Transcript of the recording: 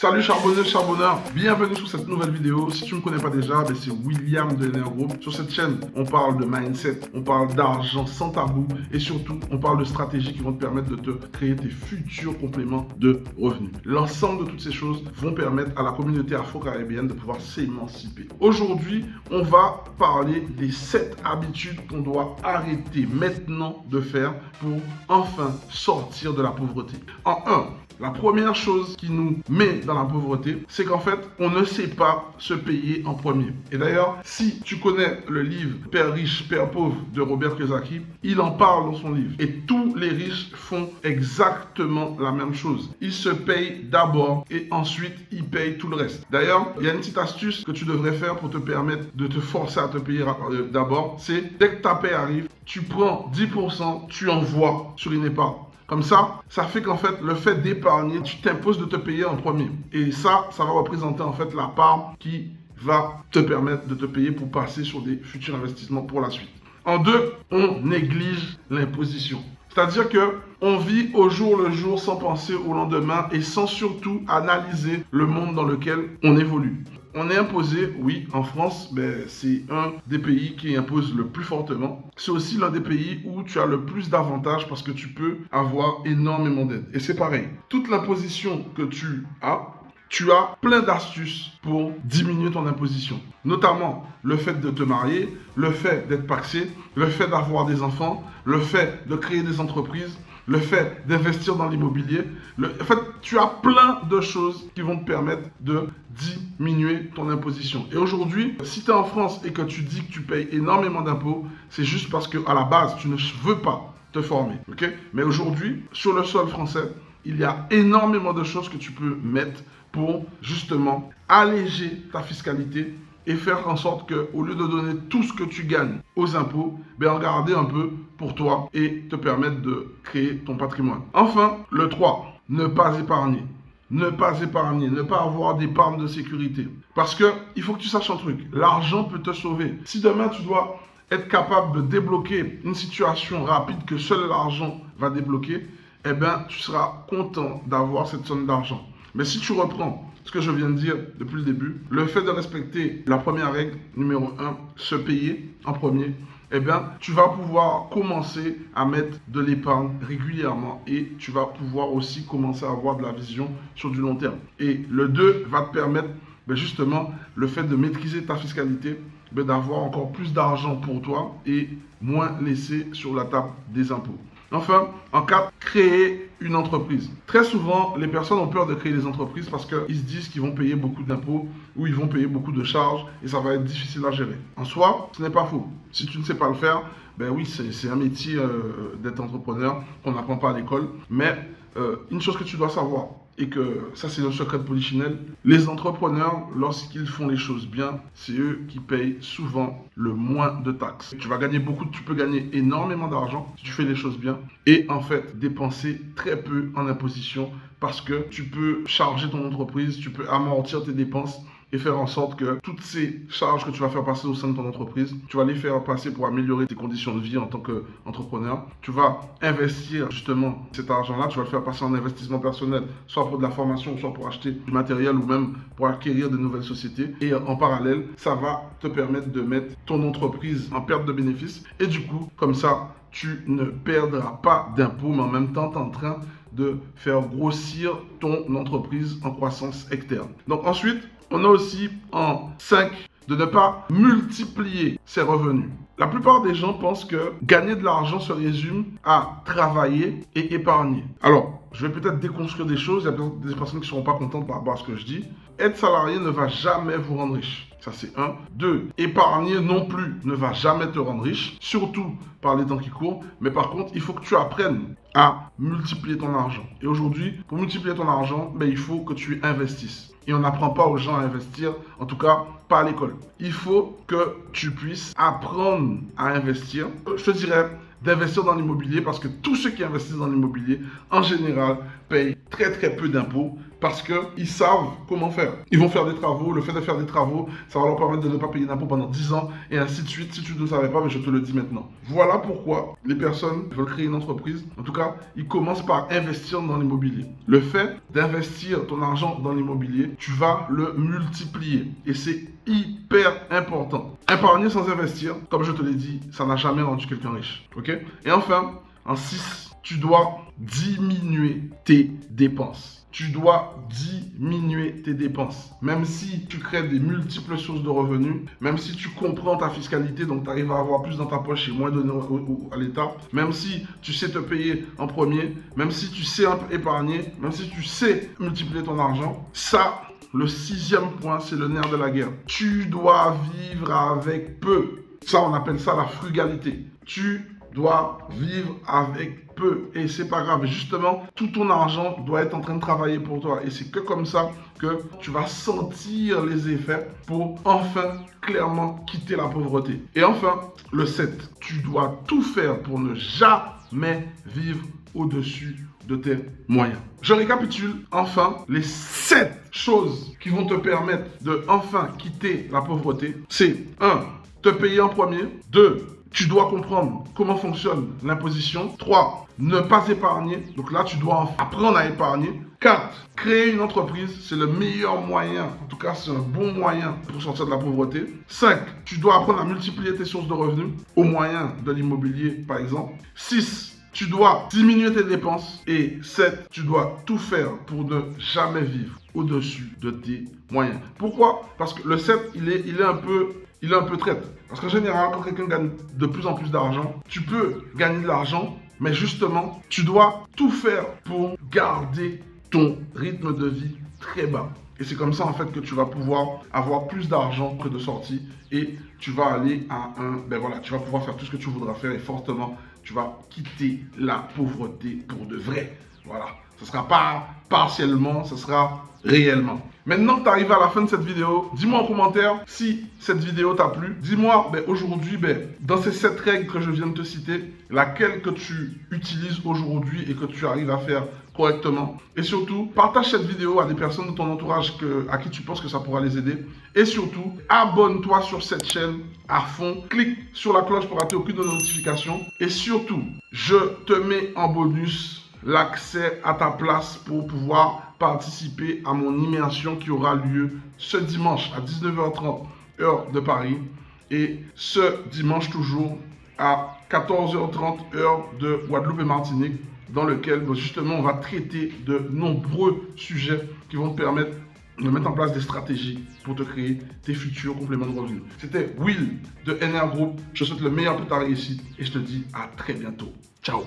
Salut charbonneux, charbonneur, bienvenue sur cette nouvelle vidéo. Si tu ne me connais pas déjà, c'est William de Energroup. Sur cette chaîne, on parle de mindset, on parle d'argent sans tabou et surtout, on parle de stratégies qui vont te permettre de te créer tes futurs compléments de revenus. L'ensemble de toutes ces choses vont permettre à la communauté afro-caribéenne de pouvoir s'émanciper. Aujourd'hui, on va parler des 7 habitudes qu'on doit arrêter maintenant de faire pour enfin sortir de la pauvreté. En 1, la première chose qui nous met dans la pauvreté, c'est qu'en fait, on ne sait pas se payer en premier. Et d'ailleurs, si tu connais le livre Père riche, Père pauvre de Robert Kiyosaki, il en parle dans son livre. Et tous les riches font exactement la même chose. Ils se payent d'abord et ensuite ils payent tout le reste. D'ailleurs, il y a une petite astuce que tu devrais faire pour te permettre de te forcer à te payer d'abord. C'est dès que ta paie arrive, tu prends 10%, tu envoies sur une épargne. Comme ça fait qu'en fait, le fait d'épargner, tu t'imposes de te payer en premier. Et ça va représenter en fait la part qui va te permettre de te payer pour passer sur des futurs investissements pour la suite. En 2, on néglige l'imposition. C'est-à-dire que on vit au jour le jour sans penser au lendemain et sans surtout analyser le monde dans lequel on évolue. On est imposé, oui, en France, c'est un des pays qui impose le plus fortement. C'est aussi l'un des pays où tu as le plus d'avantages parce que tu peux avoir énormément d'aide. Et c'est pareil, toute l'imposition que tu as plein d'astuces pour diminuer ton imposition. Notamment le fait de te marier, le fait d'être pacsé, le fait d'avoir des enfants, le fait de créer des entreprises, le fait d'investir dans l'immobilier. En fait, tu as plein de choses qui vont te permettre de diminuer ton imposition. Et aujourd'hui, si tu es en France et que tu dis que tu payes énormément d'impôts, c'est juste parce qu'à la base, tu ne veux pas te former. Okay? Mais aujourd'hui, sur le sol français, il y a énormément de choses que tu peux mettre pour justement alléger ta fiscalité et faire en sorte que, au lieu de donner tout ce que tu gagnes aux impôts, en garder un peu pour toi et te permettre de créer ton patrimoine. Enfin, le 3, ne pas épargner. Ne pas épargner, ne pas avoir d'épargne de sécurité. Parce que il faut que tu saches un truc, l'argent peut te sauver. Si demain tu dois être capable de débloquer une situation rapide que seul l'argent va débloquer, tu seras content d'avoir cette somme d'argent. Mais si tu reprends ce que je viens de dire depuis le début, le fait de respecter la première règle, numéro 1, se payer en premier, tu vas pouvoir commencer à mettre de l'épargne régulièrement et tu vas pouvoir aussi commencer à avoir de la vision sur du long terme. Et le 2 va te permettre justement le fait de maîtriser ta fiscalité, d'avoir encore plus d'argent pour toi et moins laissé sur la table des impôts. Enfin, en 4, créer une entreprise. Très souvent, les personnes ont peur de créer des entreprises parce qu'ils se disent qu'ils vont payer beaucoup d'impôts ou ils vont payer beaucoup de charges et ça va être difficile à gérer. En soi, ce n'est pas faux. Si tu ne sais pas le faire, oui, c'est un métier d'être entrepreneur qu'on n'apprend pas à l'école. Mais une chose que tu dois savoir, et que ça c'est le secret de Polichinelle, les entrepreneurs, lorsqu'ils font les choses bien, c'est eux qui payent souvent le moins de taxes. Tu vas gagner beaucoup, tu peux gagner énormément d'argent si tu fais les choses bien et en fait dépenser très peu en imposition parce que tu peux charger ton entreprise, tu peux amortir tes dépenses et faire en sorte que toutes ces charges que tu vas faire passer au sein de ton entreprise, tu vas les faire passer pour améliorer tes conditions de vie en tant qu'entrepreneur. Tu vas investir justement cet argent-là, tu vas le faire passer en investissement personnel, soit pour de la formation, soit pour acheter du matériel ou même pour acquérir de nouvelles sociétés. Et en parallèle, ça va te permettre de mettre ton entreprise en perte de bénéfices. Et du coup, comme ça, tu ne perdras pas d'impôts, mais en même temps, tu es en train de faire grossir ton entreprise en croissance externe. Donc ensuite, on a aussi en 5 de ne pas multiplier ses revenus. La plupart des gens pensent que gagner de l'argent se résume à travailler et épargner. Alors, je vais peut-être déconstruire des choses, il y a peut-être des personnes qui ne seront pas contentes par rapport à ce que je dis. Être salarié ne va jamais vous rendre riche. Ça, c'est 1. 2. Épargner non plus ne va jamais te rendre riche, surtout par les temps qui courent. Mais par contre, il faut que tu apprennes à multiplier ton argent. Et aujourd'hui, pour multiplier ton argent, il faut que tu investisses. Et on n'apprend pas aux gens à investir, en tout cas pas à l'école. Il faut que tu puisses apprendre à investir. Je te dirais d'investir dans l'immobilier parce que tous ceux qui investissent dans l'immobilier, en général, payent très très peu d'impôts parce qu'ils savent comment faire. Ils vont faire des travaux, le fait de faire des travaux, ça va leur permettre de ne pas payer d'impôts pendant 10 ans, et ainsi de suite. Si tu ne savais pas, mais je te le dis maintenant. Voilà pourquoi les personnes veulent créer une entreprise. En tout cas, ils commencent par investir dans l'immobilier. Le fait d'investir ton argent dans l'immobilier, tu vas le multiplier. Et c'est hyper important. Épargner sans investir, comme je te l'ai dit, ça n'a jamais rendu quelqu'un riche. Ok? Et enfin, en 6, tu dois diminuer tes dépenses. Tu dois diminuer tes dépenses. Même si tu crées des multiples sources de revenus, même si tu comprends ta fiscalité, donc tu arrives à avoir plus dans ta poche et moins donné à l'État, même si tu sais te payer en premier, même si tu sais épargner, même si tu sais multiplier ton argent, ça, le 6e point, c'est le nerf de la guerre. Tu dois vivre avec peu. Ça, on appelle ça la frugalité. Tu dois vivre avec peu. Et c'est pas grave. Justement, tout ton argent doit être en train de travailler pour toi. Et c'est que comme ça que tu vas sentir les effets pour enfin clairement quitter la pauvreté. Et enfin, le 7. Tu dois tout faire pour ne jamais vivre au-dessus de tes moyens. Je récapitule enfin les 7 choses qui vont te permettre de enfin quitter la pauvreté. C'est 1. Te payer en premier. 2. Tu dois comprendre comment fonctionne l'imposition. 3. Ne pas épargner. Donc là, tu dois apprendre à épargner. 4. Créer une entreprise. C'est le meilleur moyen. En tout cas, c'est un bon moyen pour sortir de la pauvreté. 5. Tu dois apprendre à multiplier tes sources de revenus au moyen de l'immobilier, par exemple. 6. Tu dois diminuer tes dépenses. Et 7. Tu dois tout faire pour ne jamais vivre au-dessus de tes moyens. Pourquoi? Parce que le 7, il est un peu traite. Parce qu'en général, quand quelqu'un gagne de plus en plus d'argent, tu peux gagner de l'argent, mais justement, tu dois tout faire pour garder ton rythme de vie très bas. Et c'est comme ça, en fait, que tu vas pouvoir avoir plus d'argent que de sortie. Et tu vas aller à tu vas pouvoir faire tout ce que tu voudras faire. Et fortement, tu vas quitter la pauvreté pour de vrai. Voilà. Ce ne sera pas partiellement, ce sera réellement. Maintenant que tu arrives à la fin de cette vidéo, dis-moi en commentaire si cette vidéo t'a plu. Dis-moi aujourd'hui, dans ces 7 règles que je viens de te citer, laquelle que tu utilises aujourd'hui et que tu arrives à faire correctement. Et surtout, partage cette vidéo à des personnes de ton entourage à qui tu penses que ça pourra les aider. Et surtout, abonne-toi sur cette chaîne à fond. Clique sur la cloche pour rater aucune notification. Et surtout, je te mets en bonus l'accès à ta place pour pouvoir participer à mon immersion qui aura lieu ce dimanche à 19h30 heure de Paris et ce dimanche toujours à 14h30 heure de Guadeloupe et Martinique, dans lequel justement on va traiter de nombreux sujets qui vont te permettre de mettre en place des stratégies pour te créer tes futurs compléments de revenus. C'était Will de NR Group. Je te souhaite le meilleur pour ta réussite et je te dis à très bientôt. Ciao.